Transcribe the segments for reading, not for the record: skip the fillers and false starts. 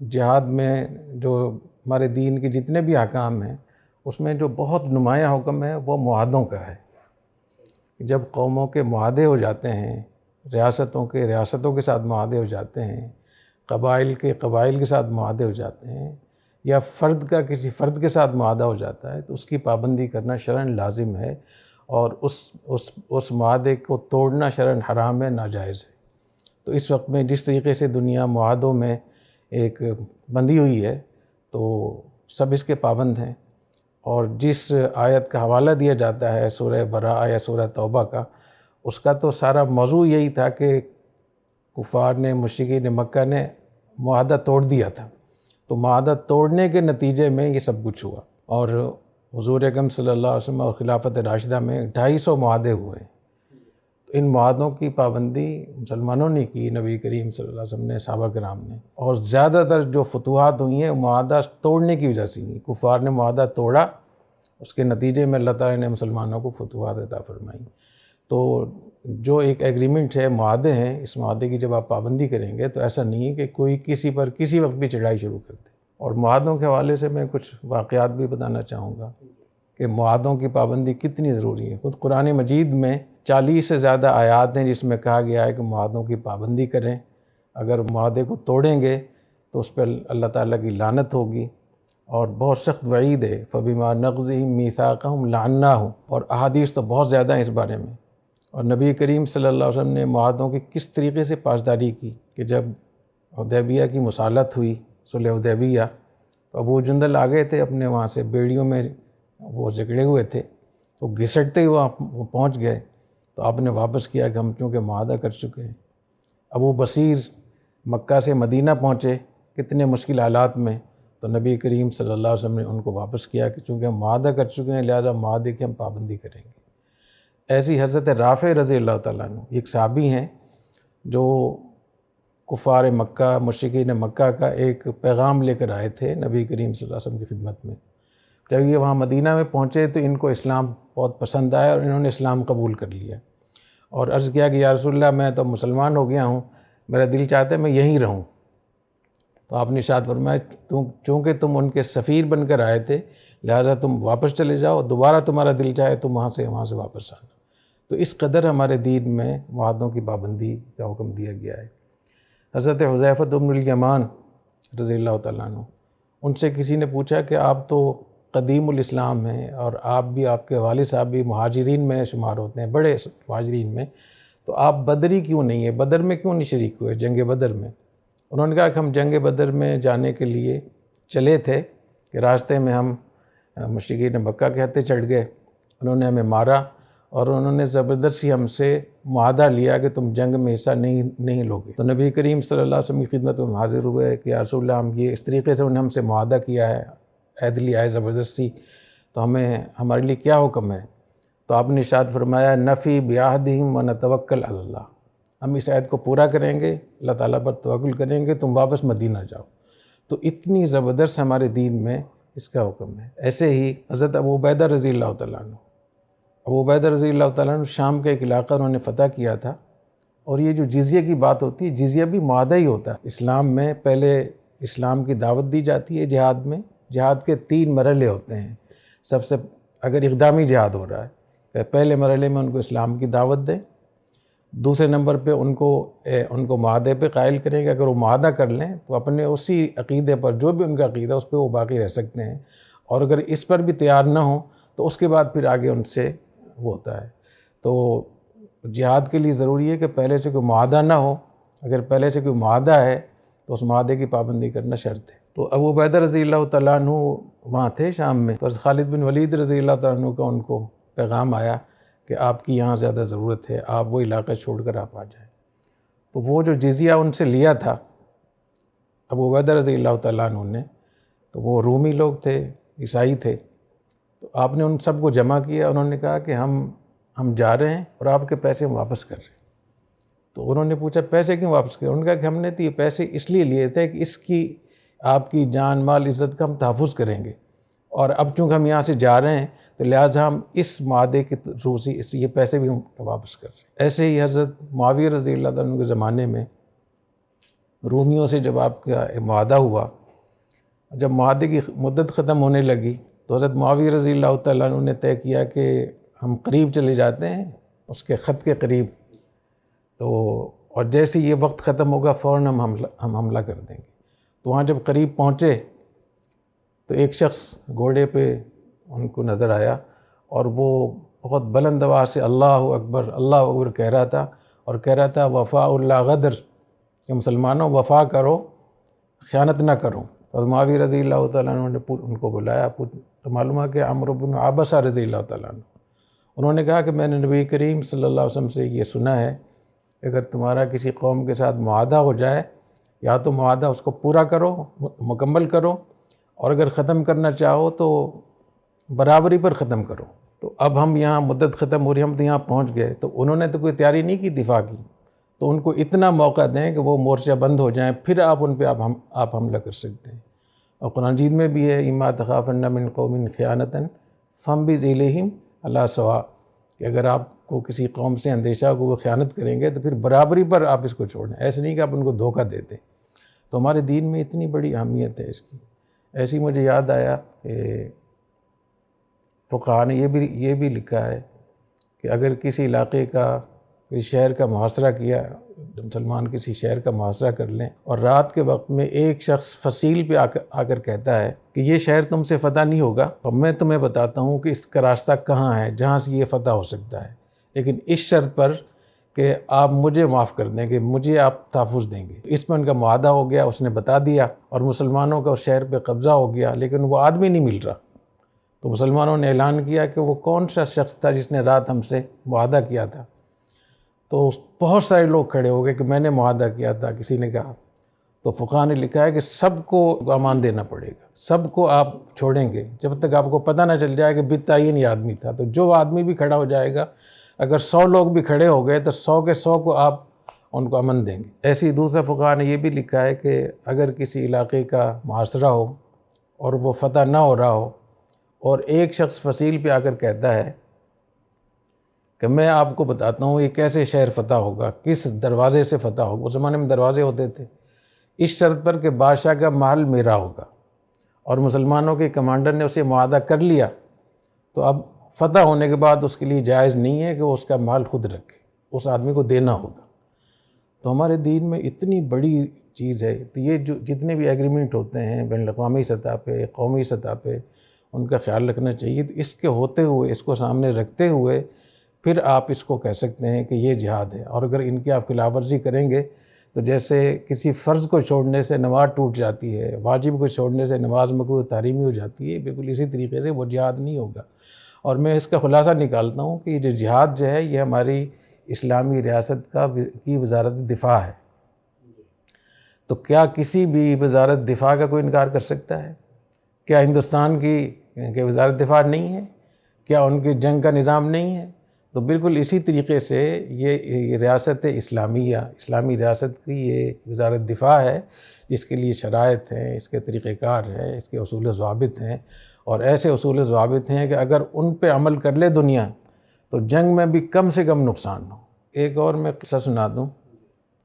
جہاد میں جو ہمارے دین کے جتنے بھی احکام ہیں اس میں جو بہت نمایاں حکم ہے وہ معاہدوں کا ہے. جب قوموں کے معاہدے ہو جاتے ہیں، ریاستوں کے ساتھ معاہدے ہو جاتے ہیں، قبائل کے ساتھ معاہدے ہو جاتے ہیں، یا فرد کا کسی فرد کے ساتھ معاہدہ ہو جاتا ہے، تو اس کی پابندی کرنا شرعاً لازم ہے، اور اس معاہدے کو توڑنا شرعاً حرام ہے، ناجائز ہے. تو اس وقت میں جس طریقے سے دنیا معاہدوں میں ایک بندھی ہوئی ہے تو سب اس کے پابند ہیں، اور جس آیت کا حوالہ دیا جاتا ہے سورہ براءہ یا سورہ توبہ کا، اس کا تو سارا موضوع یہی تھا کہ کفار نے، مشرکین مکہ نے معاہدہ توڑ دیا تھا. تو معاہدہ توڑنے کے نتیجے میں یہ سب کچھ ہوا، اور حضور اکرم صلی اللہ علیہ وسلم اور خلافت راشدہ میں 250 معاہدے ہوئے. تو ان معاہدوں کی پابندی مسلمانوں نے کی، نبی کریم صلی اللہ علیہ وسلم نے، صحابہ کرام نے، اور زیادہ تر جو فتوحات ہوئی ہیں معاہدہ توڑنے کی وجہ سے ہوئی. کفار نے معاہدہ توڑا، اس کے نتیجے میں اللہ تعالیٰ نے مسلمانوں کو فتوحات عطا فرمائی. تو جو ایک ایگریمنٹ ہے، معاہدے ہیں، اس معاہدے کی جب آپ پابندی کریں گے تو ایسا نہیں ہے کہ کوئی کسی پر کسی وقت بھی چڑھائی شروع کر دے. اور معاہدوں کے حوالے سے میں کچھ واقعات بھی بتانا چاہوں گا کہ معاہدوں کی پابندی کتنی ضروری ہے. خود قرآن مجید میں 40 سے زیادہ آیات ہیں جس میں کہا گیا ہے کہ معاہدوں کی پابندی کریں. اگر معاہدے کو توڑیں گے تو اس پر اللہ تعالیٰ کی لعنت ہوگی، اور بہت سخت وعید ہے. فَبِمَا نَقْضِهِمْ مِيثَاقَهُمْ لَعَنَّاهُمْ، اور احادیث تو بہت زیادہ ہیں اس بارے میں. اور نبی کریم صلی اللہ علیہ وسلم نے معاہدوں کی کس طریقے سے پاسداری کی کہ جب حدیبیہ کی مصالحت ہوئی، صلح حدیبیہ، تو ابو جندل آ گئے تھے اپنے وہاں سے، بیڑیوں میں وہ جکڑے ہوئے تھے، تو گھسٹتے ہوئے وہ پہنچ گئے. تو آپ نے واپس کیا کہ ہم چونکہ معاہدہ کر چکے ہیں. ابو بصیر مکہ سے مدینہ پہنچے کتنے مشکل حالات میں، تو نبی کریم صلی اللہ علیہ وسلم نے ان کو واپس کیا کہ چونکہ ہم معاہدہ کر چکے ہیں لہذا معاہدے کی ہم پابندی کریں گے. ایسی حضرت رافع رضی اللہ تعالیٰ عنہ ایک صحابی ہیں جو کفار مکہ، مشرکین مکہ کا ایک پیغام لے کر آئے تھے نبی کریم صلی اللہ علیہ وسلم کی خدمت میں. جب یہ وہاں مدینہ میں پہنچے تو ان کو اسلام بہت پسند آیا اور انہوں نے اسلام قبول کر لیا، اور عرض کیا کہ یا رسول اللہ میں تو مسلمان ہو گیا ہوں، میرا دل چاہتا ہے میں یہیں رہوں. تو آپ نے ارشاد فرمایا چونکہ تم ان کے سفیر بن کر آئے تھے لہذا تم واپس چلے جاؤ، دوبارہ تمہارا دل چاہے تم وہاں سے واپس آنا. تو اس قدر ہمارے دین میں معاہدوں کی پابندی کا حکم دیا گیا ہے. حضرت حذیفہ بن الیمان رضی اللہ تعالیٰ عنہ، ان سے کسی نے پوچھا کہ آپ تو قدیم الاسلام ہیں اور آپ کے والد صاحب بھی مہاجرین میں شمار ہوتے ہیں، بڑے مہاجرین میں، تو آپ بدری کیوں نہیں ہیں، بدر میں کیوں نہیں شریک ہوئے، جنگ بدر میں؟ انہوں نے کہا کہ ہم جنگ بدر میں جانے کے لیے چلے تھے کہ راستے میں ہم مشرکین مکہ کے ہتھے چڑھ گئے، انہوں نے ہمیں مارا، اور انہوں نے زبردستی ہم سے معاہدہ لیا کہ تم جنگ میں حصہ نہیں لوگے. تو نبی کریم صلی اللہ علیہ وسلم کی خدمت میں حاضر ہوئے کہ یا رسول اللہ ہم یہ اس طریقے سے انہیں ہم سے معاہدہ کیا ہے، عہد لیا ہے زبردستی، تو ہمارے لیے کیا حکم ہے؟ تو آپ نے ارشاد فرمایا نفی بعہدہم ونتوکل علی اللہ، ہم اس عہد کو پورا کریں گے، اللہ تعالیٰ پر توکل کریں گے، تم واپس مدینہ جاؤ. تو اتنی زبردست ہمارے دین میں اس کا حکم ہے. ایسے ہی حضرت ابو عبیدہ رضی اللہ تعالیٰ عنہ، ابو عبیدہ رضی اللہ تعالیٰ عنہ شام کا ایک علاقہ انہوں نے فتح کیا تھا، اور یہ جو جزیہ کی بات ہوتی ہے، جزیہ بھی معاہدہ ہی ہوتا ہے. اسلام میں پہلے اسلام کی دعوت دی جاتی ہے جہاد میں. جہاد کے 3 مرحلے ہوتے ہیں. سب سے اگر اقدامی جہاد ہو رہا ہے، پہلے مرحلے میں ان کو اسلام کی دعوت دیں، دوسرے نمبر پہ ان کو معاہدے پہ قائل کریں کہ اگر وہ معاہدہ کر لیں تو اپنے اسی عقیدے پر، جو بھی ان کا عقیدہ اس پہ وہ باقی رہ سکتے ہیں، اور اگر اس پر بھی تیار نہ ہوں تو اس کے بعد پھر آگے ان سے وہ ہوتا ہے. تو جہاد کے لیے ضروری ہے کہ پہلے سے کوئی معاہدہ نہ ہو. اگر پہلے سے کوئی معاہدہ ہے تو اس معاہدے کی پابندی کرنا شرط ہے. تو ابو عبیدہ رضی اللہ تعالیٰ عنہ وہاں تھے شام میں، تو خالد بن ولید رضی اللہ تعالیٰ عنہ کا ان کو پیغام آیا کہ آپ کی یہاں زیادہ ضرورت ہے، آپ وہ علاقہ چھوڑ کر آپ آ جائیں. تو وہ جو جزیہ ان سے لیا تھا ابو عبیدہ رضی اللہ تعالیٰ عنہ نے، تو وہ رومی لوگ تھے، عیسائی تھے. تو آپ نے ان سب کو جمع کیا، انہوں نے کہا کہ ہم جا رہے ہیں اور آپ کے پیسے ہم واپس کر رہے ہیں. تو انہوں نے پوچھا پیسے کیوں واپس کرے؟ انہوں نے کہا کہ ہم نے تو یہ پیسے اس لیے لیے تھے کہ اس کی آپ کی جان مال عزت کا ہم تحفظ کریں گے، اور اب چونکہ ہم یہاں سے جا رہے ہیں تو لہٰذا ہم اس معاہدے کے تھرو سے یہ پیسے بھی ہم واپس کر رہے ہیں. ایسے ہی حضرت معاویہ رضی اللہ عنہ کے زمانے میں رومیوں سے جب آپ کا معاہدہ ہوا، جب معاہدے کی مدت ختم ہونے لگی تو حضرت معاویہ رضی اللہ تعالیٰ عنہ نے طے کیا کہ ہم قریب چلے جاتے ہیں اس کے خط کے قریب، تو اور جیسے یہ وقت ختم ہوگا فوراً ہم حملہ کر دیں گے۔ تو وہاں جب قریب پہنچے تو ایک شخص گھوڑے پہ ان کو نظر آیا اور وہ بہت بلند آواز سے اللہ اکبر کہہ رہا تھا، اور کہہ رہا تھا وفاء اللہ غدر، کہ مسلمانوں وفا کرو، خیانت نہ کرو۔ تو معاویہ رضی اللہ تعالیٰ عنہ نے ان کو بلایا، تو معلوم ہے کہ عمرو بن عبسہ رضی اللہ تعالیٰ عنہ، انہوں نے کہا کہ میں نے نبی کریم صلی اللہ علیہ وسلم سے یہ سنا ہے کہ اگر تمہارا کسی قوم کے ساتھ معاہدہ ہو جائے، یا تو معاہدہ اس کو پورا کرو، مکمل کرو، اور اگر ختم کرنا چاہو تو برابری پر ختم کرو۔ تو اب ہم یہاں مدت ختم ہو رہی، ہم تو یہاں پہنچ گئے، تو انہوں نے تو کوئی تیاری نہیں کی دفاع کی، تو ان کو اتنا موقع دیں کہ وہ مورچہ بند ہو جائیں، پھر آپ ان پہ آپ حملہ کر سکتے ہیں۔ اور قرآن مجید میں بھی ہے اما تخافن من قوم خیانۃ فانبذ الیہم علی سواء، کہ اگر آپ کو کسی قوم سے اندیشہ ہو کہ وہ خیانت کریں گے تو پھر برابری پر آپ اس کو چھوڑیں، ایسے نہیں کہ آپ ان کو دھوکہ دیتے۔ تو ہمارے دین میں اتنی بڑی اہمیت ہے اس کی۔ ایسی مجھے یاد آیا کہ فقہاء نے یہ بھی لکھا ہے کہ اگر کسی علاقے کا، کسی شہر کا محاصرہ کیا، مسلمان کسی شہر کا محاصرہ کر لیں اور رات کے وقت میں ایک شخص فصیل پہ آ کر کہتا ہے کہ یہ شہر تم سے فتح نہیں ہوگا، اور میں تمہیں بتاتا ہوں کہ اس کا راستہ کہاں ہے جہاں سے یہ فتح ہو سکتا ہے، لیکن اس شرط پر کہ آپ مجھے معاف کر دیں گے، مجھے آپ تحفظ دیں گے۔ اس میں ان کا معاہدہ ہو گیا، اس نے بتا دیا، اور مسلمانوں کا اس شہر پہ قبضہ ہو گیا، لیکن وہ آدمی نہیں مل رہا۔ تو مسلمانوں نے اعلان کیا کہ وہ کون سا شخص تھا جس نے رات ہم سے معاہدہ کیا تھا؟ تو بہت سارے لوگ کھڑے ہو گئے کہ میں نے معاہدہ کیا تھا، کسی نے کہا۔ تو فقہاء نے لکھا ہے کہ سب کو امان دینا پڑے گا، سب کو آپ چھوڑیں گے جب تک آپ کو پتہ نہ چل جائے کہ بالتعین یہ آدمی تھا۔ تو جو آدمی بھی کھڑا ہو جائے گا، اگر 100 لوگ بھی کھڑے ہو گئے تو 100 کے 100 کو آپ ان کو امن دیں گے۔ ایسی دوسرے فقہاء نے یہ بھی لکھا ہے کہ اگر کسی علاقے کا محاصرہ ہو اور وہ فتح نہ ہو رہا ہو، اور ایک شخص فصیل پہ آ کر کہتا ہے کہ میں آپ کو بتاتا ہوں یہ کیسے شہر فتح ہوگا، کس دروازے سے فتح ہوگا، اس زمانے میں دروازے ہوتے تھے، اس شرط پر کہ بادشاہ کا محل میرا ہوگا، اور مسلمانوں کے کمانڈر نے اسے معاہدہ کر لیا، تو اب فتح ہونے کے بعد اس کے لیے جائز نہیں ہے کہ وہ اس کا مال خود رکھے، اس آدمی کو دینا ہوگا۔ تو ہمارے دین میں اتنی بڑی چیز ہے۔ تو یہ جو جتنے بھی ایگریمنٹ ہوتے ہیں بین الاقوامی سطح پہ، قومی سطح پہ، ان کا خیال رکھنا چاہیے۔ تو اس کے ہوتے ہوئے، اس کو سامنے رکھتے ہوئے پھر آپ اس کو کہہ سکتے ہیں کہ یہ جہاد ہے۔ اور اگر ان کی آپ خلاف ورزی کریں گے تو جیسے کسی فرض کو چھوڑنے سے نماز ٹوٹ جاتی ہے، واجب کو چھوڑنے سے نماز مکروہ تحریمی ہو جاتی ہے، بالکل اسی طریقے سے وہ جہاد نہیں ہوگا۔ اور میں اس کا خلاصہ نکالتا ہوں کہ یہ جو جہاد جو ہے یہ ہماری اسلامی ریاست کی وزارت دفاع ہے۔ تو کیا کسی بھی وزارت دفاع کا کوئی انکار کر سکتا ہے؟ کیا ہندوستان کی وزارت دفاع نہیں ہے؟ کیا ان کی جنگ کا نظام نہیں ہے؟ تو بالکل اسی طریقے سے یہ ریاست اسلامیہ، اسلامی ریاست کی یہ وزارت دفاع ہے، جس کے لیے شرائط ہیں، اس کے طریقہ کار ہے، اس کے اصول و ضوابط ہیں، اور ایسے اصول و ضوابط ہیں کہ اگر ان پہ عمل کر لے دنیا تو جنگ میں بھی کم سے کم نقصان ہو۔ ایک اور میں قصہ سنا دوں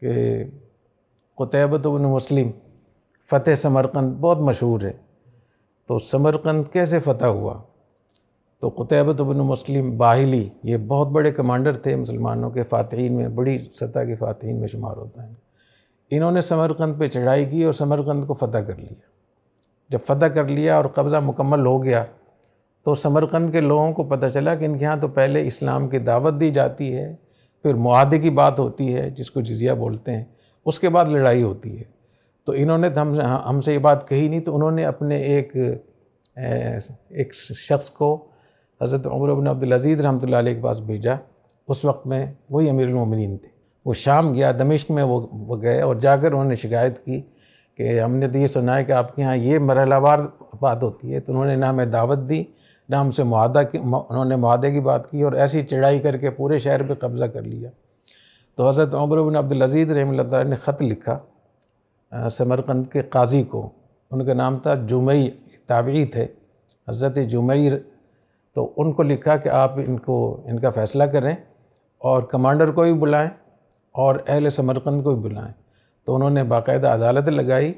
کہ قتیبۃ بن مسلم فتح سمرقند بہت مشہور ہے۔ تو سمرقند کیسے فتح ہوا؟ تو قتیبۃ بن مسلم باہلی یہ بہت بڑے کمانڈر تھے، مسلمانوں کے فاتحین میں، بڑی سطح کے فاتحین میں شمار ہوتا ہے۔ انہوں نے سمرقند پہ چڑھائی کی اور سمرقند کو فتح کر لیا۔ جب فتح کر لیا اور قبضہ مکمل ہو گیا تو سمرقند کے لوگوں کو پتہ چلا کہ ان کے ہاں تو پہلے اسلام کی دعوت دی جاتی ہے، پھر معاہدے کی بات ہوتی ہے جس کو جزیہ بولتے ہیں، اس کے بعد لڑائی ہوتی ہے۔ تو انہوں نے ہم سے یہ بات کہی نہیں، تو انہوں نے اپنے ایک شخص کو حضرت عمر بن عبدالعزیز رحمۃ اللہ علیہ کے پاس بھیجا۔ اس وقت میں وہی امیر المومنین تھے۔ وہ شام گیا، دمشق میں وہ گئے اور جا کر انہوں نے شکایت کی کہ ہم نے تو یہ سنا ہے کہ آپ کے یہاں یہ مرحلہ وار بات ہوتی ہے۔ تو انہوں نے نہ ہمیں دعوت دی، نہ ہم سے انہوں نے معاہدے کی بات کی، اور ایسی چڑھائی کر کے پورے شہر پہ قبضہ کر لیا۔ تو حضرت عمر بن عبدالعزیز رحمۃ اللہ تعالیٰ نے خط لکھا سمرقند کے قاضی کو، ان کا نام تھا جمعی، تابعی تھے حضرت جمعی۔ تو ان کو لکھا کہ آپ ان کا فیصلہ کریں اور کمانڈر کو بھی بلائیں اور اہل سمرقند کو بھی بلائیں۔ تو انہوں نے باقاعدہ عدالت لگائی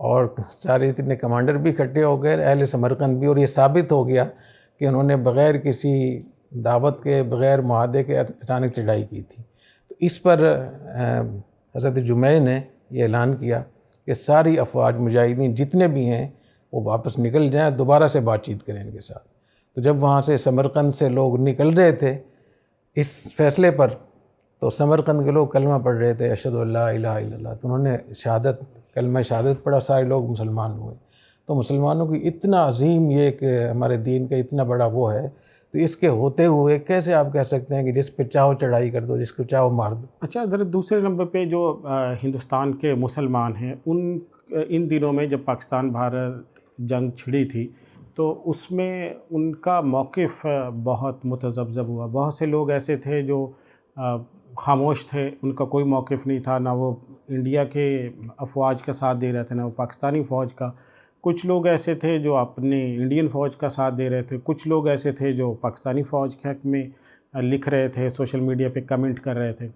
اور سارے اتنے کمانڈر بھی اکٹھے ہو گئے، اہل سمرقند بھی، اور یہ ثابت ہو گیا کہ انہوں نے بغیر کسی دعوت کے، بغیر معاہدے کے اچانک چڑھائی کی تھی۔ تو اس پر حضرت جمعہ نے یہ اعلان کیا کہ ساری افواج مجاہدین جتنے بھی ہیں وہ واپس نکل جائیں، دوبارہ سے بات چیت کریں ان کے ساتھ۔ تو جب وہاں سے سمرقند سے لوگ نکل رہے تھے اس فیصلے پر، تو سمرقند کے لوگ کلمہ پڑھ رہے تھے، اشہد ان لا الہ الا اللہ، تو انہوں نے کلمہ شہادت پڑھا، سارے لوگ مسلمان ہوئے۔ تو مسلمانوں کی اتنا عظیم یہ کہ ہمارے دین کا اتنا بڑا وہ ہے، تو اس کے ہوتے ہوئے کیسے آپ کہہ سکتے ہیں کہ جس پہ چاہو چڑھائی کر دو، جس کو چاہو مار دو؟ اچھا حضرت، دوسرے نمبر پہ جو ہندوستان کے مسلمان ہیں، ان دنوں میں جب پاکستان بھارت جنگ چھڑی تھی تو اس میں ان کا موقف بہت متذبذب ہوا۔ بہت سے لوگ ایسے تھے جو خاموش تھے، ان کا کوئی موقف نہیں تھا، نہ وہ انڈیا کے افواج کا ساتھ دے رہے تھے نہ وہ پاکستانی فوج کا۔ کچھ لوگ ایسے تھے جو اپنے انڈین فوج کا ساتھ دے رہے تھے، کچھ لوگ ایسے تھے جو پاکستانی فوج کے حق میں لکھ رہے تھے، سوشل میڈیا پہ کمنٹ کر رہے تھے۔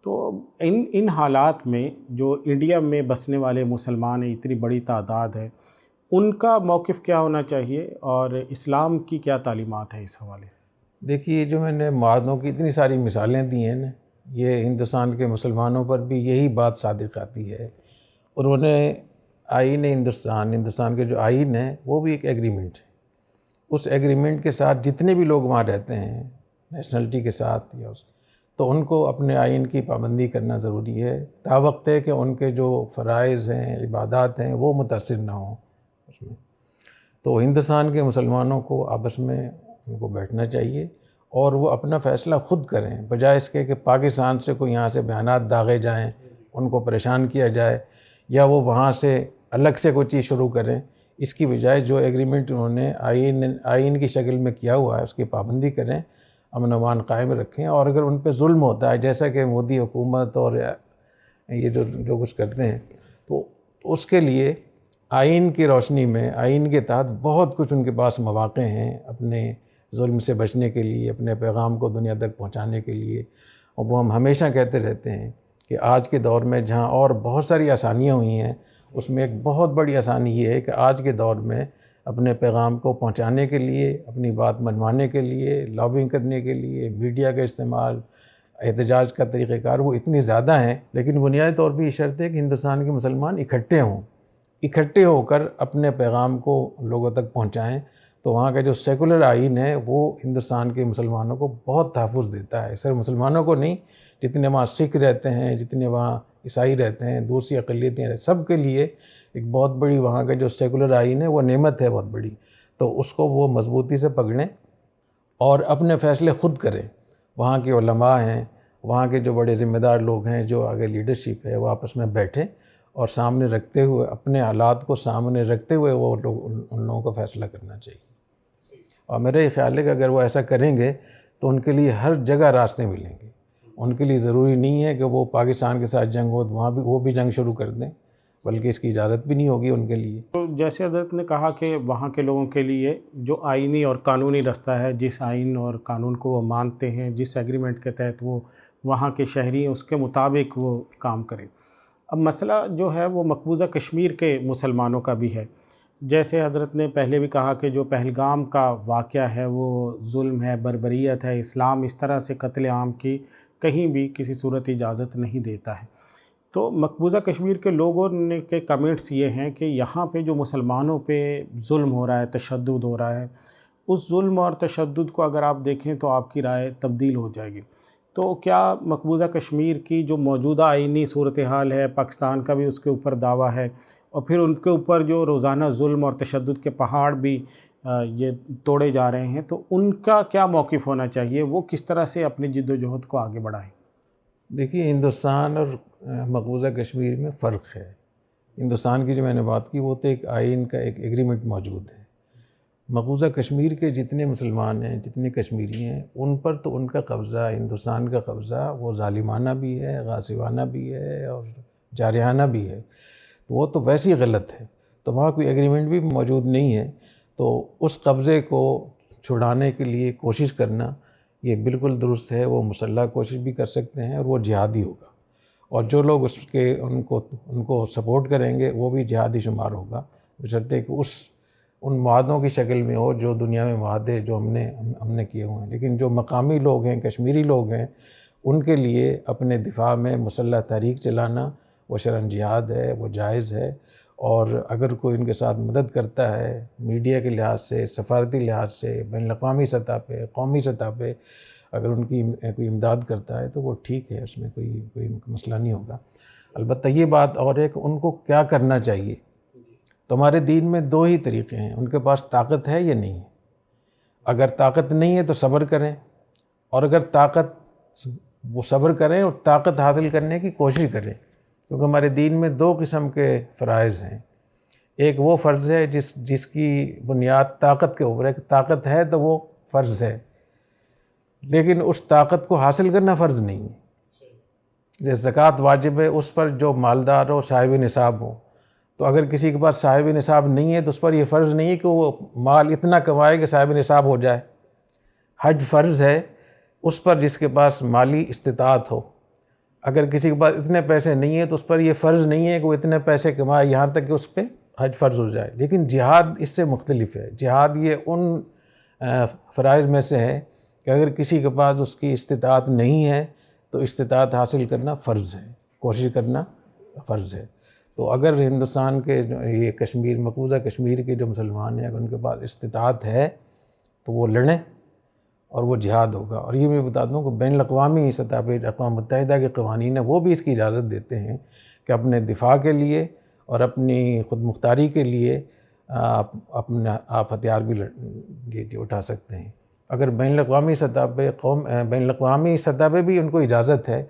تو ان حالات میں جو انڈیا میں بسنے والے مسلمان ہیں، اتنی بڑی تعداد ہے، ان کا موقف کیا ہونا چاہیے اور اسلام کی کیا تعلیمات ہیں اس حوالے؟ دیکھیے، جو میں نے معاہدوں کی اتنی ساری مثالیں دی ہیں نا، یہ ہندوستان کے مسلمانوں پر بھی یہی بات صادق آتی ہے۔ انہوں نے آئین ہندوستان کے جو آئین ہے وہ بھی ایک ایگریمنٹ ہے۔ اس ایگریمنٹ کے ساتھ جتنے بھی لوگ وہاں رہتے ہیں نیشنلٹی کے ساتھ یا تو ان کو اپنے آئین کی پابندی کرنا ضروری ہے، تا وقت ہے کہ ان کے جو فرائض ہیں، عبادات ہیں، وہ متاثر نہ ہوں اس میں۔ تو ہندوستان کے مسلمانوں کو آپس میں ان کو بیٹھنا چاہیے اور وہ اپنا فیصلہ خود کریں، بجائے اس کے کہ پاکستان سے کوئی یہاں سے بیانات داغے جائیں، ان کو پریشان کیا جائے، یا وہ وہاں سے الگ سے کوئی چیز شروع کریں۔ اس کی بجائے جو ایگریمنٹ انہوں نے آئین کی شکل میں کیا ہوا ہے اس کی پابندی کریں، امن و امان قائم رکھیں، اور اگر ان پہ ظلم ہوتا ہے جیسا کہ مودی حکومت اور یہ جو کچھ کرتے ہیں، تو اس کے لیے آئین کی روشنی میں، آئین کے تحت بہت کچھ ان کے پاس مواقع ہیں اپنے ظلم سے بچنے کے لیے، اپنے پیغام کو دنیا تک پہنچانے کے لیے۔ اور وہ ہم ہمیشہ کہتے رہتے ہیں کہ آج کے دور میں جہاں اور بہت ساری آسانیاں ہوئی ہیں، اس میں ایک بہت بڑی آسانی یہ ہے کہ آج کے دور میں اپنے پیغام کو پہنچانے کے لیے، اپنی بات منوانے کے لیے، لابنگ کرنے کے لیے میڈیا کا استعمال، احتجاج کا طریقہ کار وہ اتنی زیادہ ہیں، لیکن بنیادی طور پہ یہ شرط ہے کہ ہندوستان کے مسلمان اکٹھے ہو کر اپنے پیغام کو لوگوں تک پہنچائیں۔ تو وہاں کا جو سیکولر آئین ہے وہ ہندوستان کے مسلمانوں کو بہت تحفظ دیتا ہے، صرف مسلمانوں کو نہیں، جتنے وہاں سکھ رہتے ہیں، جتنے وہاں عیسائی رہتے ہیں، دوسری اقلیتیں رہتے ہیں، سب کے لیے ایک بہت بڑی وہاں کا جو سیکولر آئین ہے وہ نعمت ہے بہت بڑی۔ تو اس کو وہ مضبوطی سے پکڑیں اور اپنے فیصلے خود کریں۔ وہاں کے علماء ہیں، وہاں کے جو بڑے ذمہ دار لوگ ہیں، جو آگے لیڈرشپ ہے، وہ آپس میں بیٹھیں اور سامنے رکھتے ہوئے، اپنے حالات کو سامنے رکھتے ہوئے وہ لوگ ان لوگوں کو فیصلہ کرنا چاہیے۔ اور میرا یہ خیال ہے کہ اگر وہ ایسا کریں گے تو ان کے لیے ہر جگہ راستے ملیں گے۔ ان کے لیے ضروری نہیں ہے کہ وہ پاکستان کے ساتھ جنگ ہو تو وہاں بھی وہ بھی جنگ شروع کر دیں، بلکہ اس کی اجازت بھی نہیں ہوگی ان کے لیے۔ تو جیسے حضرت نے کہا کہ وہاں کے لوگوں کے لیے جو آئینی اور قانونی رستہ ہے، جس آئین اور قانون کو وہ مانتے ہیں، جس ایگریمنٹ کے تحت وہ وہاں کے شہری ہیں، اس کے مطابق وہ کام کریں۔ اب مسئلہ جو ہے وہ مقبوضہ کشمیر کے مسلمانوں کا بھی ہے۔ جیسے حضرت نے پہلے بھی کہا کہ جو پہلگام کا واقعہ ہے وہ ظلم ہے، بربریت ہے، اسلام اس طرح سے قتل عام کی کہیں بھی کسی صورت اجازت نہیں دیتا ہے۔ تو مقبوضہ کشمیر کے لوگوں کے کمنٹس یہ ہیں کہ یہاں پہ جو مسلمانوں پہ ظلم ہو رہا ہے، تشدد ہو رہا ہے، اس ظلم اور تشدد کو اگر آپ دیکھیں تو آپ کی رائے تبدیل ہو جائے گی۔ تو کیا مقبوضہ کشمیر کی جو موجودہ آئینی صورتحال ہے، پاکستان کا بھی اس کے اوپر دعویٰ ہے، اور پھر ان کے اوپر جو روزانہ ظلم اور تشدد کے پہاڑ بھی یہ توڑے جا رہے ہیں، تو ان کا کیا موقف ہونا چاہیے؟ وہ کس طرح سے اپنی جد و جہد کو آگے بڑھائیں؟ دیکھیے، ہندوستان اور مقبوضہ کشمیر میں فرق ہے۔ ہندوستان کی جو میں نے بات کی وہ تو ایک آئین کا ایک ایگریمنٹ موجود ہے۔ مقبوضہ کشمیر کے جتنے مسلمان ہیں، جتنے کشمیری ہیں، ان پر تو ان کا قبضہ، ہندوستان کا قبضہ، وہ ظالمانہ بھی ہے، غاصبانہ بھی ہے اور جارحانہ بھی ہے۔ تو وہ تو ویسے ہی غلط ہے، تو وہاں کوئی ایگریمنٹ بھی موجود نہیں ہے۔ تو اس قبضے کو چھڑانے کے لیے کوشش کرنا یہ بالکل درست ہے۔ وہ مسلح کوشش بھی کر سکتے ہیں اور وہ جہادی ہوگا۔ اور جو لوگ اس کے ان کو سپورٹ کریں گے وہ بھی جہادی شمار ہوگا، بشرطے کہ ان معاہدوں کی شکل میں ہو جو دنیا میں معاہدے جو ہم نے کیے ہوئے ہیں۔ لیکن جو مقامی لوگ ہیں، کشمیری لوگ ہیں، ان کے لیے اپنے دفاع میں مسلح تحریک چلانا وہ شرعاً جہاد ہے، وہ جائز ہے۔ اور اگر کوئی ان کے ساتھ مدد کرتا ہے میڈیا کے لحاظ سے، سفارتی لحاظ سے، بین الاقوامی سطح پہ، قومی سطح پہ اگر ان کی کوئی امداد کرتا ہے تو وہ ٹھیک ہے، اس میں کوئی مسئلہ نہیں ہوگا۔ البتہ یہ بات اور ہے کہ ان کو کیا کرنا چاہیے۔ تو ہمارے دین میں دو ہی طریقے ہیں، ان کے پاس طاقت ہے یا نہیں ہے۔ اگر طاقت نہیں ہے تو صبر کریں، اور اگر وہ صبر کریں اور طاقت حاصل کرنے کی کوشش کریں، کیونکہ ہمارے دین میں دو قسم کے فرائض ہیں۔ ایک وہ فرض ہے جس کی بنیاد طاقت کے اوپر ہے، کہ طاقت ہے تو وہ فرض ہے، لیکن اس طاقت کو حاصل کرنا فرض نہیں ہے۔ جیسے زکوٰۃ واجب ہے، اس پر جو مالدار ہو، صاحب نصاب ہو۔ تو اگر کسی کے پاس صاحب نصاب نہیں ہے تو اس پر یہ فرض نہیں ہے کہ وہ مال اتنا کمائے کہ صاحب نصاب ہو جائے۔ حج فرض ہے اس پر جس کے پاس مالی استطاعت ہو۔ اگر کسی کے پاس اتنے پیسے نہیں ہیں تو اس پر یہ فرض نہیں ہے کہ وہ اتنے پیسے کمائے یہاں تک کہ اس پہ حج فرض ہو جائے۔ لیکن جہاد اس سے مختلف ہے۔ جہاد یہ ان فرائض میں سے ہے کہ اگر کسی کے پاس اس کی استطاعت نہیں ہے تو استطاعت حاصل کرنا فرض ہے، کوشش کرنا فرض ہے۔ تو اگر ہندوستان کے یہ مقبوضہ کشمیر کے جو مسلمان ہیں، اگر ان کے پاس استطاعت ہے تو وہ لڑیں اور وہ جہاد ہوگا۔ اور یہ میں بتا دوں کہ بین الاقوامی سطح پہ اقوام متحدہ کے قوانین ہیں، وہ بھی اس کی اجازت دیتے ہیں کہ اپنے دفاع کے لیے اور اپنی خود مختاری کے لیے آپ ہتھیار بھی اٹھا سکتے ہیں۔ اگر بین الاقوامی سطح پہ بھی ان کو اجازت ہے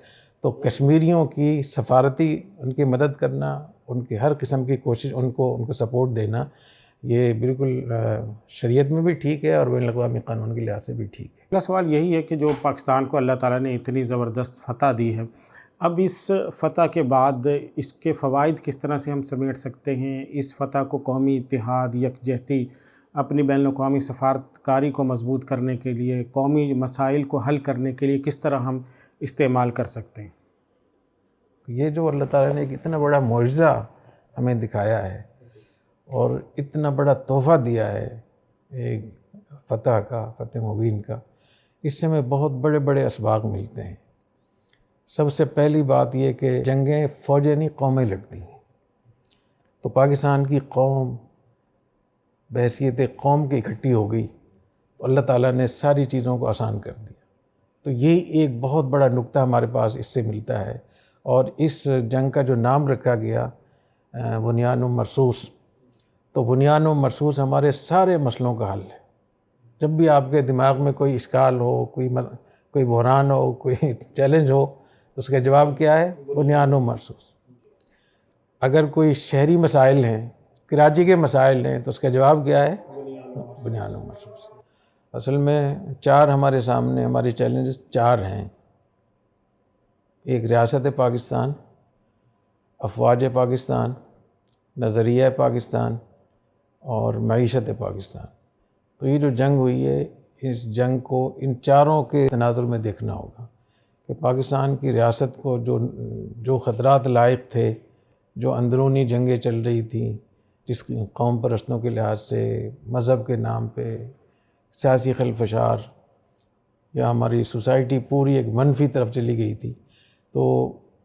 تو کشمیریوں کی سفارتی ان کی مدد کرنا، ان کی ہر قسم کی کوشش، ان کو سپورٹ دینا، یہ بالکل شریعت میں بھی ٹھیک ہے اور بین الاقوامی قانون کے لحاظ سے بھی ٹھیک ہے۔ اگلا سوال یہی ہے کہ جو پاکستان کو اللہ تعالیٰ نے اتنی زبردست فتح دی ہے، اب اس فتح کے بعد اس کے فوائد کس طرح سے ہم سمیٹ سکتے ہیں؟ اس فتح کو قومی اتحاد، یکجہتی، اپنی بین الاقوامی سفارتکاری کو مضبوط کرنے کے لیے، قومی مسائل کو حل کرنے کے لیے کس طرح ہم استعمال کر سکتے ہیں؟ یہ جو اللہ تعالیٰ نے ایک اتنا بڑا معجزہ ہمیں دکھایا ہے اور اتنا بڑا تحفہ دیا ہے ایک فتح مبین کا، اس سے ہمیں بہت بڑے بڑے اسباق ملتے ہیں۔ سب سے پہلی بات یہ کہ جنگیں فوجیں نہیں، قومیں لڑتی ہیں۔ تو پاکستان کی قوم بحیثیت قوم کی اکٹھی ہو گئی تو اللہ تعالیٰ نے ساری چیزوں کو آسان کر دیا۔ تو یہ ایک بہت بڑا نقطہ ہمارے پاس اس سے ملتا ہے۔ اور اس جنگ کا جو نام رکھا گیا بنیان مرصوص، تو بنیان مرصوص ہمارے سارے مسئلوں کا حل ہے۔ جب بھی آپ کے دماغ میں کوئی اشکال ہو، کوئی بحران ہو، کوئی چیلنج ہو، تو اس کا جواب کیا ہے؟ بنیان مرصوص۔ اگر کوئی شہری مسائل ہیں، کراچی کے مسائل ہیں، تو اس کا جواب کیا ہے؟ بنیان مرصوص۔ اصل میں ہمارے سامنے ہمارے چیلنجز 4 ہیں۔ ایک ریاست پاکستان، افواج پاکستان، نظریہ پاکستان اور معیشت پاکستان۔ تو یہ جو جنگ ہوئی ہے، اس جنگ کو ان 4 کے تناظر میں دیکھنا ہوگا کہ پاکستان کی ریاست کو جو خطرات لائق تھے، جو اندرونی جنگیں چل رہی تھیں، جس قوم پرستوں کے لحاظ سے، مذہب کے نام پہ سیاسی خلفشار، یا ہماری سوسائٹی پوری ایک منفی طرف چلی گئی تھی، تو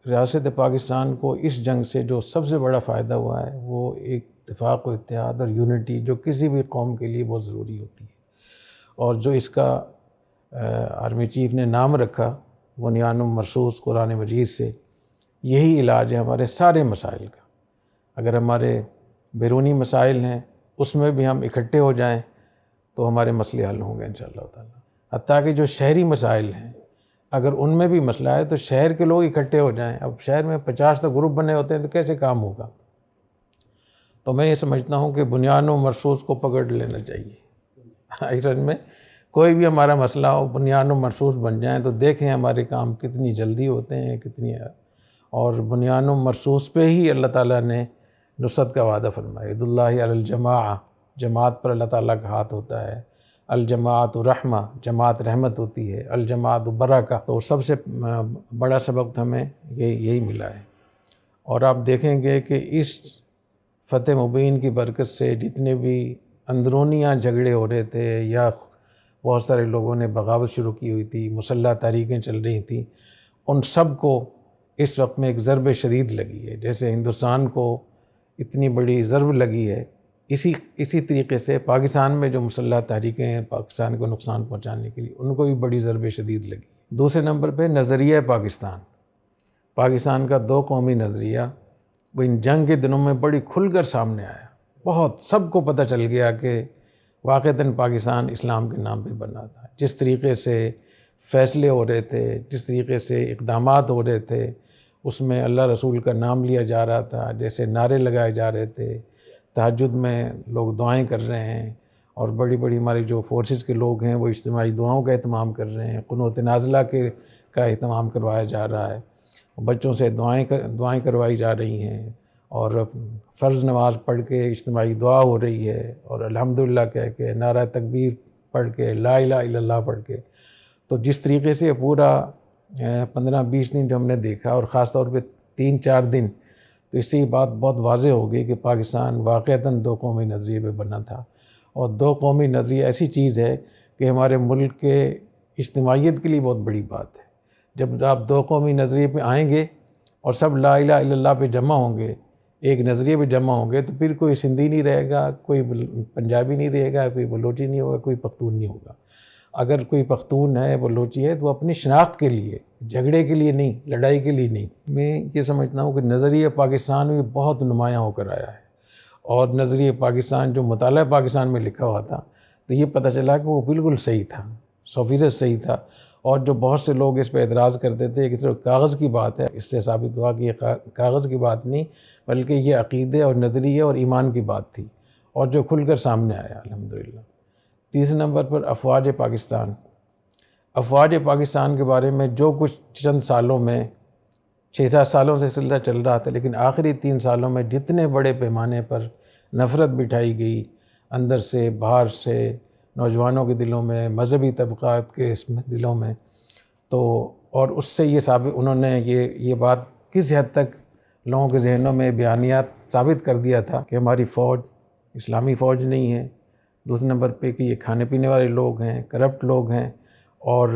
ریاست پاکستان کو اس جنگ سے جو سب سے بڑا فائدہ ہوا ہے وہ ایک اتفاق و اتحاد اور یونٹی، جو کسی بھی قوم کے لیے بہت ضروری ہوتی ہے۔ اور جو اس کا آرمی چیف نے نام رکھا بنیان مرصوص قرآن مجید سے، یہی علاج ہے ہمارے سارے مسائل کا۔ اگر ہمارے بیرونی مسائل ہیں اس میں بھی ہم اکٹھے ہو جائیں تو ہمارے مسئلے حل ہوں گے انشاءاللہ تعالیٰ۔ حتیٰ کہ جو شہری مسائل ہیں، اگر ان میں بھی مسئلہ ہے تو شہر کے لوگ اکٹھے ہو جائیں۔ اب شہر میں 50 تک گروپ بنے ہوتے ہیں تو کیسے کام ہوگا؟ تو میں یہ سمجھتا ہوں کہ بنیان مرصوص کو پکڑ لینا چاہیے۔ اصل میں کوئی بھی ہمارا مسئلہ ہو، بنیان مرصوص بن جائیں تو دیکھیں ہمارے کام کتنی جلدی ہوتے ہیں، اور بنیان مرصوص پہ ہی اللہ تعالیٰ نے نصرت کا وعدہ فرمایا۔ ید اللہ علی الجماع، جماعت پر اللہ تعالیٰ کا ہاتھ ہوتا ہے۔ الجماعت رحمہ، جماعت رحمت ہوتی ہے، الجماعت برکہ. تو سب سے بڑا سبق ہمیں یہی ملا ہے. اور آپ دیکھیں گے کہ اس فتح مبین کی برکت سے جتنے بھی اندرونیاں جھگڑے ہو رہے تھے یا بہت سارے لوگوں نے بغاوت شروع کی ہوئی تھی، مسلح تحریکیں چل رہی تھیں، ان سب کو اس وقت میں ایک ضرب شدید لگی ہے. جیسے ہندوستان کو اتنی بڑی ضرب لگی ہے، اسی طریقے سے پاکستان میں جو مسلح تحریکیں ہیں پاکستان کو نقصان پہنچانے کے لیے، ان کو بھی بڑی ضرب شدید لگی. دوسرے نمبر پہ نظریہ پاکستان کا دو قومی نظریہ وہ ان جنگ کے دنوں میں بڑی کھل کر سامنے آیا. بہت سب کو پتہ چل گیا کہ واقعتاً پاکستان اسلام کے نام پہ بنا تھا. جس طریقے سے فیصلے ہو رہے تھے، جس طریقے سے اقدامات ہو رہے تھے، اس میں اللہ رسول کا نام لیا جا رہا تھا، جیسے نعرے لگائے جا رہے تھے، تہجد میں لوگ دعائیں کر رہے ہیں، اور بڑی بڑی ہماری جو فورسز کے لوگ ہیں وہ اجتماعی دعاؤں کا اہتمام کر رہے ہیں، قنوت نازلہ کا اہتمام کروایا جا رہا ہے، بچوں سے دعائیں کروائی جا رہی ہیں، اور فرض نماز پڑھ کے اجتماعی دعا ہو رہی ہے، اور الحمدللہ کہہ کے نعرہ تکبیر پڑھ کے لا الہ الا اللہ پڑھ کے. تو جس طریقے سے پورا 15-20 دن جو ہم نے دیکھا، اور خاص طور پہ 3-4 دن، تو اس سے یہ بات بہت واضح ہو گئی کہ پاکستان واقعتاً دو قومی نظریے پہ بنا تھا. اور دو قومی نظریہ ایسی چیز ہے کہ ہمارے ملک کے اجتماعیت کے لیے بہت بڑی بات ہے. جب آپ دو قومی نظریے پہ آئیں گے اور سب لا الہ الا اللہ پہ جمع ہوں گے، ایک نظریے پہ جمع ہوں گے، تو پھر کوئی سندھی نہیں رہے گا، کوئی پنجابی نہیں رہے گا، کوئی بلوچی نہیں ہوگا، کوئی پختون نہیں ہوگا. اگر کوئی پختون ہے، بلوچی ہے، تو وہ اپنی شناخت کے لیے، جھگڑے کے لیے نہیں، لڑائی کے لیے نہیں. میں یہ سمجھتا ہوں کہ نظریہ پاکستان بھی بہت نمایاں ہو کر آیا ہے. اور نظریہ پاکستان جو مطالعہ پاکستان میں لکھا ہوا تھا، تو یہ پتہ چلا کہ وہ بالکل صحیح تھا، 100% صحیح تھا. اور جو بہت سے لوگ اس پہ اعتراض کرتے تھے کہ صرف کاغذ کی بات ہے، اس سے ثابت ہوا کہ یہ کاغذ کی بات نہیں، بلکہ یہ عقیدے اور نظریہ اور ایمان کی بات تھی، اور جو کھل کر سامنے آیا الحمدللہ. تیسرے نمبر پر افواج پاکستان کے بارے میں جو کچھ چند سالوں میں 6-7 سالوں سے سلسلہ چل رہا تھا، لیکن آخری 3 سالوں میں جتنے بڑے پیمانے پر نفرت بٹھائی گئی، اندر سے باہر سے، نوجوانوں کے دلوں میں، مذہبی طبقات کے دلوں میں، تو اور اس سے یہ انہوں نے یہ بات کس حد تک لوگوں کے ذہنوں میں بیانیات ثابت کر دیا تھا کہ ہماری فوج اسلامی فوج نہیں ہے. دوسرے نمبر پہ کہ یہ کھانے پینے والے لوگ ہیں، کرپٹ لوگ ہیں، اور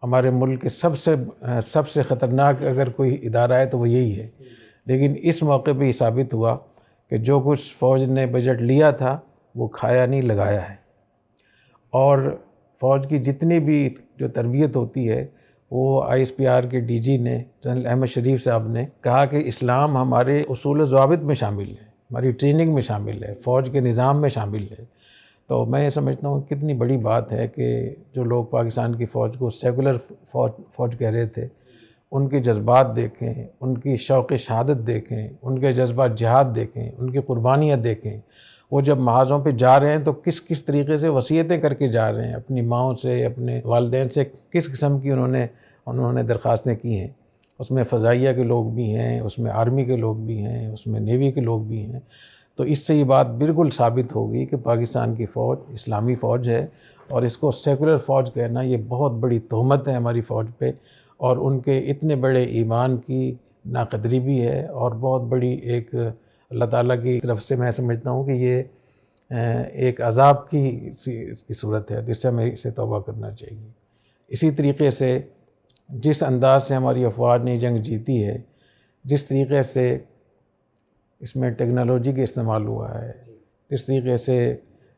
ہمارے ملک کے سب سے خطرناک اگر کوئی ادارہ ہے تو وہ یہی ہے. لیکن اس موقع پہ یہ ثابت ہوا کہ جو کچھ فوج نے بجٹ لیا تھا وہ کھایا نہیں، لگایا ہے. اور فوج کی جتنی بھی جو تربیت ہوتی ہے، وہ ISPR کے DG نے، جنرل احمد شریف صاحب نے کہا کہ اسلام ہمارے اصول و ضوابط میں شامل ہے، ہماری ٹریننگ میں شامل ہے، فوج کے نظام میں شامل ہے. تو میں یہ سمجھتا ہوں کتنی بڑی بات ہے کہ جو لوگ پاکستان کی فوج کو سیکولر فوج کہہ رہے تھے، ان کے جذبات دیکھیں، ان کی شوق شہادت دیکھیں، ان کے جذبات جہاد دیکھیں، ان کی قربانیاں دیکھیں. وہ جب محاذوں پہ جا رہے ہیں تو کس طریقے سے وصیتیں کر کے جا رہے ہیں، اپنی ماؤں سے، اپنے والدین سے کس قسم کی انہوں نے درخواستیں کی ہیں. اس میں فضائیہ کے لوگ بھی ہیں، اس میں آرمی کے لوگ بھی ہیں، اس میں نیوی کے لوگ بھی ہیں. تو اس سے یہ بات بالکل ثابت ہوگی کہ پاکستان کی فوج اسلامی فوج ہے، اور اس کو سیکولر فوج کہنا یہ بہت بڑی تہمت ہے ہماری فوج پہ، اور ان کے اتنے بڑے ایمان کی ناقدری بھی ہے، اور بہت بڑی ایک اللہ تعالیٰ کی طرف سے میں سمجھتا ہوں کہ یہ ایک عذاب کی صورت ہے، جس سے ہمیں اسے توبہ کرنا چاہیے. اسی طریقے سے جس انداز سے ہماری افواج نے جنگ جیتی ہے، جس طریقے سے اس میں ٹیکنالوجی کا استعمال ہوا ہے، جس طریقے سے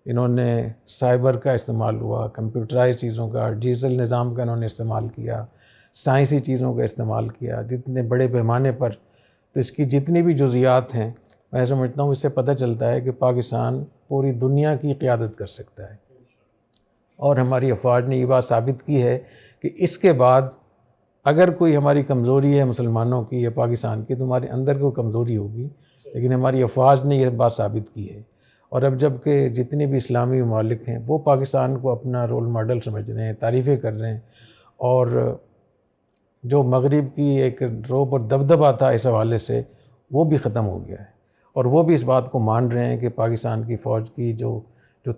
انہوں نے سائبر کا استعمال ہوا، کمپیوٹرائز چیزوں کا، ڈیجیٹل نظام کا انہوں نے استعمال کیا، سائنسی چیزوں کا استعمال کیا جتنے بڑے پیمانے پر. تو اس کی جتنی بھی جزیات ہیں، میں سمجھتا ہوں اس سے پتہ چلتا ہے کہ پاکستان پوری دنیا کی قیادت کر سکتا ہے. اور ہماری افواج نے یہ بات ثابت کی ہے کہ اس کے بعد اگر کوئی ہماری کمزوری ہے مسلمانوں کی یا پاکستان کی، تو ہمارے اندر کوئی کمزوری ہوگی، لیکن ہماری افواج نے یہ بات ثابت کی ہے. اور اب جب کہ جتنے بھی اسلامی ممالک ہیں وہ پاکستان کو اپنا رول ماڈل سمجھ رہے ہیں، تعریفیں کر رہے ہیں، اور جو مغرب کی ایک روب اور دبدبہ تھا اس حوالے سے وہ بھی ختم ہو گیا ہے، اور وہ بھی اس بات کو مان رہے ہیں کہ پاکستان کی فوج کی جو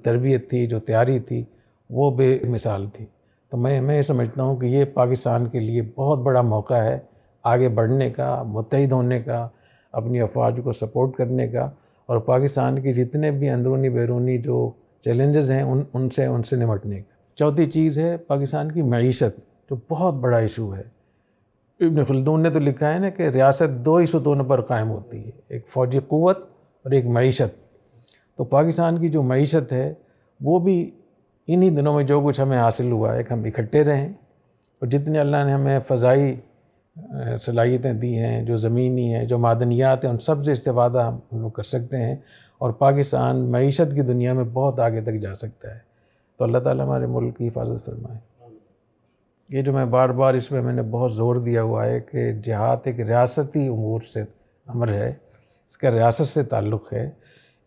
تربیت تھی، جو تیاری تھی، وہ بے مثال تھی۔ تو میں یہ سمجھتا ہوں کہ یہ پاکستان کے لیے بہت بڑا موقع ہے آگے بڑھنے کا، متحد ہونے کا، اپنی افواج کو سپورٹ کرنے کا، اور پاکستان کی جتنے بھی اندرونی بیرونی جو چیلنجز ہیں ان سے نمٹنے کا۔ چوتھی چیز ہے پاکستان کی معیشت، جو بہت بڑا ایشو ہے۔ ابن خلدون نے تو لکھا ہے نا کہ ریاست دو ہی ستونوں پر قائم ہوتی ہے، ایک فوجی قوت اور ایک معیشت۔ تو پاکستان کی جو معیشت ہے وہ بھی انہی دنوں میں جو کچھ ہمیں حاصل ہوا ہے کہ ہم اکٹھے رہیں، اور جتنے اللہ نے ہمیں فضائی صلاحیتیں دی ہیں، جو زمینی ہیں، جو معدنیات ہیں، ان سب سے استفادہ ہم لوگ کر سکتے ہیں، اور پاکستان معیشت کی دنیا میں بہت آگے تک جا سکتا ہے۔ تو اللہ تعالیٰ ہمارے ملک کی حفاظت فرمائے۔ یہ جو میں بار بار اس میں نے بہت زور دیا ہوا ہے کہ جہاد ایک ریاستی امور سے امر ہے، اس کا ریاست سے تعلق ہے۔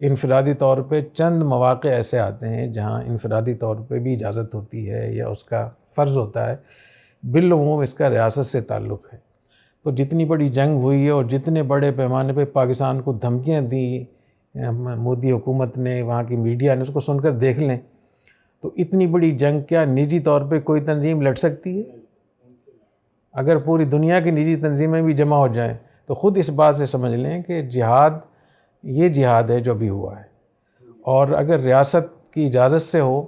انفرادی طور پہ چند مواقع ایسے آتے ہیں جہاں انفرادی طور پہ بھی اجازت ہوتی ہے یا اس کا فرض ہوتا ہے، بالعموم اس کا ریاست سے تعلق ہے۔ تو جتنی بڑی جنگ ہوئی ہے اور جتنے بڑے پیمانے پہ پاکستان کو دھمکیاں دی مودی حکومت نے، وہاں کی میڈیا نے، اس کو سن کر دیکھ لیں تو اتنی بڑی جنگ کیا نجی طور پہ کوئی تنظیم لڑ سکتی ہے؟ اگر پوری دنیا کی نجی تنظیمیں بھی جمع ہو جائیں تو خود اس بات سے سمجھ لیں کہ جہاد، یہ جہاد ہے جو بھی ہوا ہے۔ اور اگر ریاست کی اجازت سے ہو،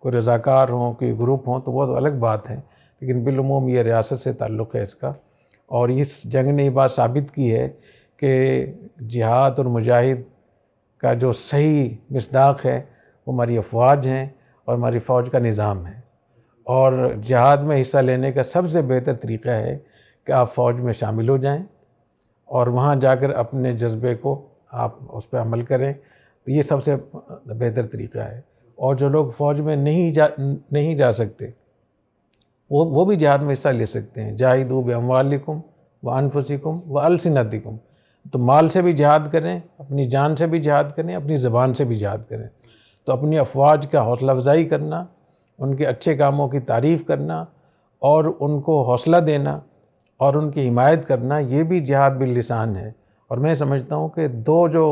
کوئی رضاکار ہوں، کوئی گروپ ہوں، تو وہ تو الگ بات ہے، لیکن بالعموم یہ ریاست سے تعلق ہے اس کا۔ اور اس جنگ نے یہ بات ثابت کی ہے کہ جہاد اور مجاہد کا جو صحیح مصداق ہے وہ ہماری افواج ہیں اور ہماری فوج کا نظام ہے۔ اور جہاد میں حصہ لینے کا سب سے بہتر طریقہ ہے کہ آپ فوج میں شامل ہو جائیں اور وہاں جا کر اپنے جذبے کو آپ اس پہ عمل کریں، تو یہ سب سے بہتر طریقہ ہے۔ اور جو لوگ فوج میں نہیں جا سکتے وہ بھی جہاد میں حصہ لے سکتے ہیں۔ جاہدوا باموالکم وانفسکم والسنتکم، تو مال سے بھی جہاد کریں، اپنی جان سے بھی جہاد کریں، اپنی زبان سے بھی جہاد کریں۔ تو اپنی افواج کا حوصلہ افزائی کرنا، ان کے اچھے کاموں کی تعریف کرنا اور ان کو حوصلہ دینا اور ان کی حمایت کرنا، یہ بھی جہاد باللسان ہے۔ اور میں سمجھتا ہوں کہ دو جو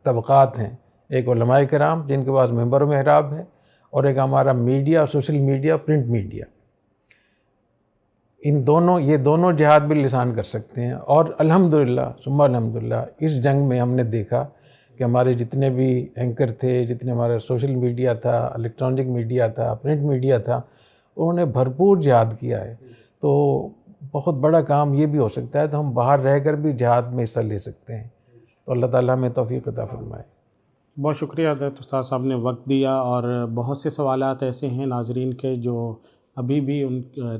طبقات ہیں، ایک علماء کرام جن کے پاس منبر و محراب ہے، اور ایک ہمارا media, social media, print media, یہ دونوں جہاد باللسان کر سکتے ہیں۔ اور الحمدللہ ثم الحمدللہ اس جنگ میں ہم نے دیکھا کہ ہمارے جتنے بھی اینکر تھے، جتنے ہمارا سوشل میڈیا تھا، الیکٹرانک میڈیا تھا، پرنٹ میڈیا تھا، انہوں نے بھرپور جہاد کیا ہے۔ تو بہت بڑا کام یہ بھی ہو سکتا ہے، تو ہم باہر رہ کر بھی جہاد میں حصہ لے سکتے ہیں۔ تو اللہ تعالیٰ ہمیں توفیق عطا فرمائے۔ بہت شکریہ حضرت استاد صاحب نے وقت دیا، اور بہت سے سوالات ایسے ہیں ناظرین کے جو ابھی بھی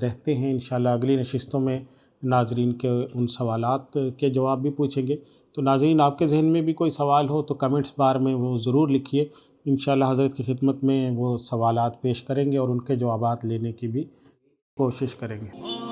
رہتے ہیں۔ انشاءاللہ اگلی نشستوں میں ناظرین کے ان سوالات کے جواب بھی پوچھیں گے۔ تو ناظرین، آپ کے ذہن میں بھی کوئی سوال ہو تو کمنٹس بار میں وہ ضرور لکھیے، انشاءاللہ حضرت کی خدمت میں وہ سوالات پیش کریں گے اور ان کے جوابات لینے کی بھی کوشش کریں گے۔